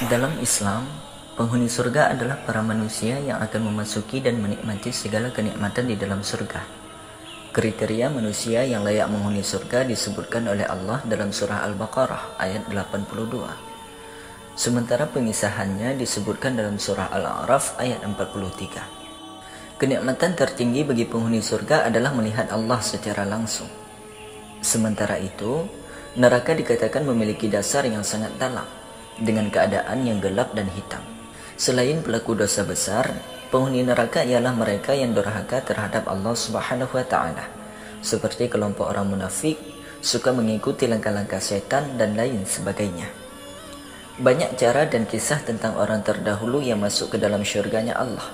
Dalam Islam, penghuni surga adalah para manusia yang akan memasuki dan menikmati segala kenikmatan di dalam surga. Kriteria manusia yang layak menghuni surga disebutkan oleh Allah dalam surah Al-Baqarah ayat 82. Sementara pengisahannya disebutkan dalam surah Al-A'raf ayat 43. Kenikmatan tertinggi bagi penghuni surga adalah melihat Allah secara langsung. Sementara itu, neraka dikatakan memiliki dasar yang sangat dalam, dengan keadaan yang gelap dan hitam. Selain pelaku dosa besar, penghuni neraka ialah mereka yang durhaka terhadap Allah Subhanahu wa Ta'ala, seperti kelompok orang munafik, suka mengikuti langkah-langkah setan dan lain sebagainya. Banyak cara dan kisah tentang orang terdahulu yang masuk ke dalam syurganya Allah,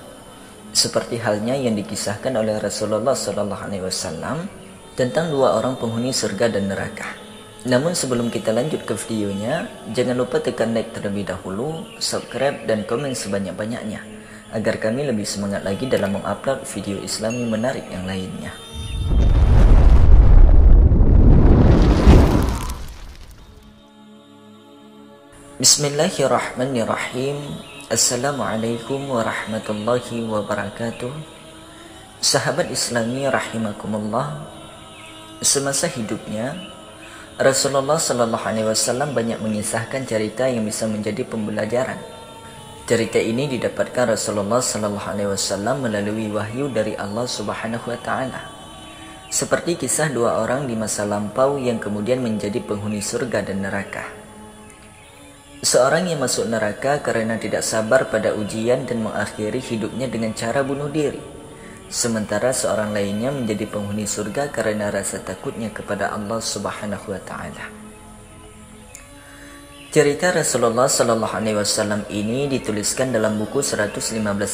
seperti halnya yang dikisahkan oleh Rasulullah SAW tentang dua orang penghuni surga dan neraka. Namun sebelum kita lanjut ke videonya, jangan lupa tekan like terlebih dahulu, subscribe dan komen sebanyak-banyaknya, agar kami lebih semangat lagi dalam mengupload video Islami menarik yang lainnya. Bismillahirrahmanirrahim. Assalamualaikum warahmatullahi wabarakatuh. Sahabat Islami rahimakumullah, semasa hidupnya Rasulullah SAW banyak mengisahkan cerita yang bisa menjadi pembelajaran. Cerita ini didapatkan Rasulullah SAW melalui wahyu dari Allah Subhanahu wa Ta'ala. Seperti kisah dua orang di masa lampau yang kemudian menjadi penghuni surga dan neraka. Seorang yang masuk neraka karena tidak sabar pada ujian dan mengakhiri hidupnya dengan cara bunuh diri. Sementara seorang lainnya menjadi penghuni surga karena rasa takutnya kepada Allah Subhanahu wa Ta'ala. Cerita Rasulullah SAW ini dituliskan dalam buku 115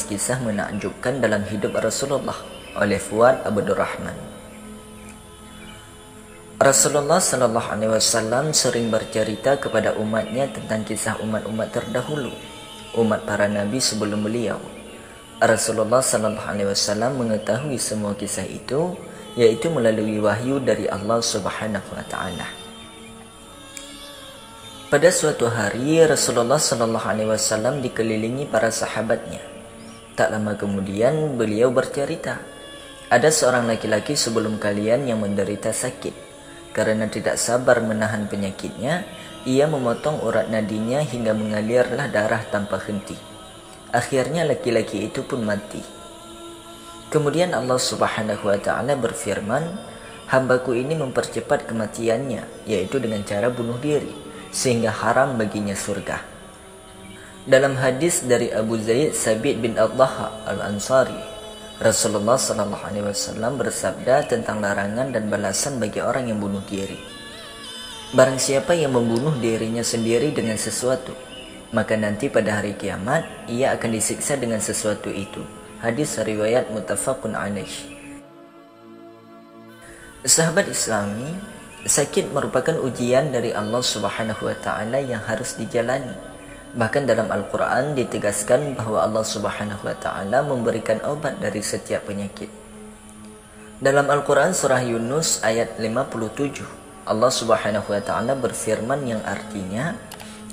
kisah menakjubkan dalam hidup Rasulullah oleh Fuad Abdurrahman. Rasulullah SAW sering bercerita kepada umatnya tentang kisah umat-umat terdahulu, umat para nabi sebelum beliau. Rasulullah SAW mengetahui semua kisah itu, yaitu melalui wahyu dari Allah Subhanahu wa Ta'ala. Pada suatu hari, Rasulullah SAW dikelilingi para sahabatnya. Tak lama kemudian, beliau bercerita, ada seorang laki-laki sebelum kalian yang menderita sakit. Karena tidak sabar menahan penyakitnya, ia memotong urat nadinya hingga mengalirlah darah tanpa henti. Akhirnya laki-laki itu pun mati. Kemudian Allah Subhanahu wa Ta'ala berfirman, hambaku ini mempercepat kematiannya, yaitu dengan cara bunuh diri, sehingga haram baginya surga. Dalam hadis dari Abu Zaid Sabit bin Al-Dhaha Al-Ansari, Rasulullah SAW bersabda tentang larangan dan balasan bagi orang yang bunuh diri. Barang siapa yang membunuh dirinya sendiri dengan sesuatu, maka nanti pada hari kiamat ia akan disiksa dengan sesuatu itu. Hadis riwayat muttafaqun alaih. Sahabat Islami, sakit merupakan ujian dari Allah Subhanahu wa Ta'ala yang harus dijalani. Bahkan dalam Al-Quran ditegaskan bahwa Allah Subhanahu wa Ta'ala memberikan obat dari setiap penyakit. Dalam Al-Quran surah Yunus ayat 57, Allah Subhanahu wa Ta'ala berfirman yang artinya,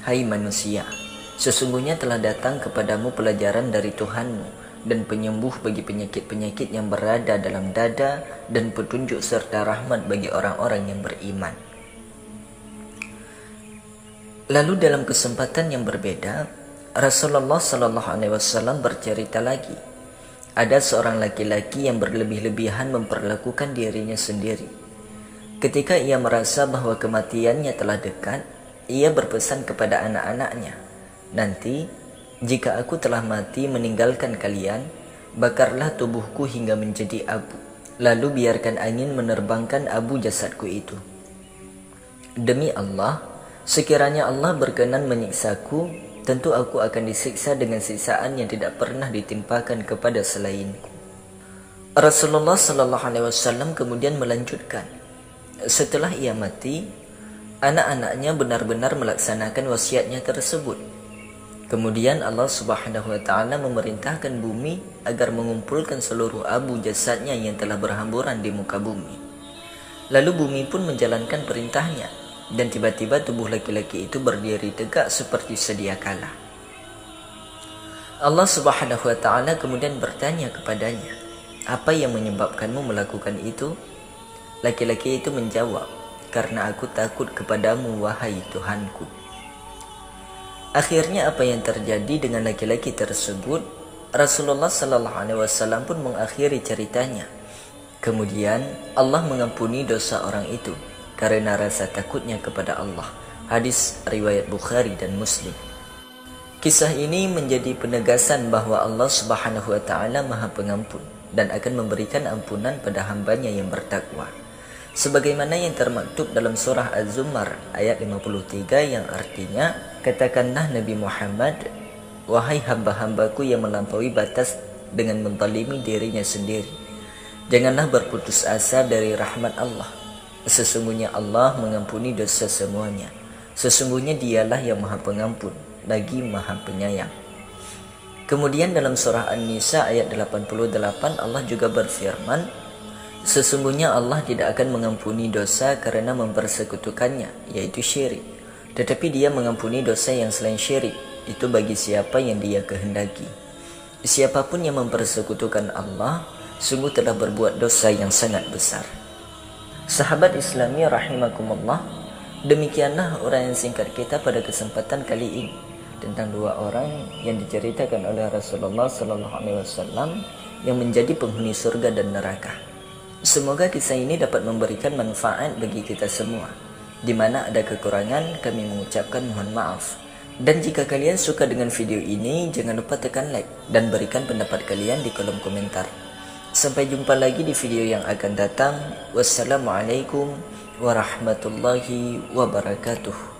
hai manusia, sesungguhnya telah datang kepadamu pelajaran dari Tuhanmu dan penyembuh bagi penyakit-penyakit yang berada dalam dada dan petunjuk serta rahmat bagi orang-orang yang beriman. Lalu dalam kesempatan yang berbeda, Rasulullah SAW bercerita lagi, ada seorang laki-laki yang berlebih-lebihan memperlakukan dirinya sendiri. Ketika ia merasa bahwa kematiannya telah dekat, ia berpesan kepada anak-anaknya, nanti jika aku telah mati meninggalkan kalian, bakarlah tubuhku hingga menjadi abu, lalu biarkan angin menerbangkan abu jasadku itu. Demi Allah, sekiranya Allah berkenan menyiksaku, tentu aku akan disiksa dengan siksaan yang tidak pernah ditimpakan kepada selainku. Rasulullah SAW kemudian melanjutkan, setelah ia mati, anak-anaknya benar-benar melaksanakan wasiatnya tersebut. Kemudian Allah Subhanahu wa Ta'ala memerintahkan bumi agar mengumpulkan seluruh abu jasadnya yang telah berhamburan di muka bumi. Lalu bumi pun menjalankan perintahnya, dan tiba-tiba tubuh laki-laki itu berdiri tegak seperti sedia kala. Allah Subhanahu wa taala kemudian bertanya kepadanya, "Apa yang menyebabkanmu melakukan itu?" Laki-laki itu menjawab, "Karena aku takut kepadamu, wahai Tuhanku." Akhirnya apa yang terjadi dengan laki-laki tersebut? Rasulullah sallallahu alaihi wasallam pun mengakhiri ceritanya. Kemudian Allah mengampuni dosa orang itu karena rasa takutnya kepada Allah. Hadis riwayat Bukhari dan Muslim. Kisah ini menjadi penegasan bahwa Allah Subhanahu wa taala Maha Pengampun dan akan memberikan ampunan pada hambanya yang bertakwa. Sebagaimana yang termaktub dalam surah Az-Zumar ayat 53 yang artinya, "Katakanlah Nabi Muhammad, wahai hamba-hambaku yang melampaui batas dengan menzalimi dirinya sendiri, janganlah berputus asa dari rahmat Allah. Sesungguhnya Allah mengampuni dosa semuanya. Sesungguhnya Dialah yang Maha Pengampun lagi Maha Penyayang." Kemudian dalam surah An-Nisa ayat 88 Allah juga berfirman, "Sesungguhnya Allah tidak akan mengampuni dosa karena mempersekutukannya, yaitu syirik. Tetapi Dia mengampuni dosa yang selain syirik, itu bagi siapa yang Dia kehendaki. Siapapun yang mempersekutukan Allah, sungguh telah berbuat dosa yang sangat besar." Sahabat Islami rahimakumullah, demikianlah uraian singkat kita pada kesempatan kali ini tentang dua orang yang diceritakan oleh Rasulullah sallallahu alaihi wasallam yang menjadi penghuni surga dan neraka. Semoga kisah ini dapat memberikan manfaat bagi kita semua. Di mana ada kekurangan, kami mengucapkan mohon maaf. Dan jika kalian suka dengan video ini, jangan lupa tekan like dan berikan pendapat kalian di kolom komentar. Sampai jumpa lagi di video yang akan datang. Wassalamualaikum warahmatullahi wabarakatuh.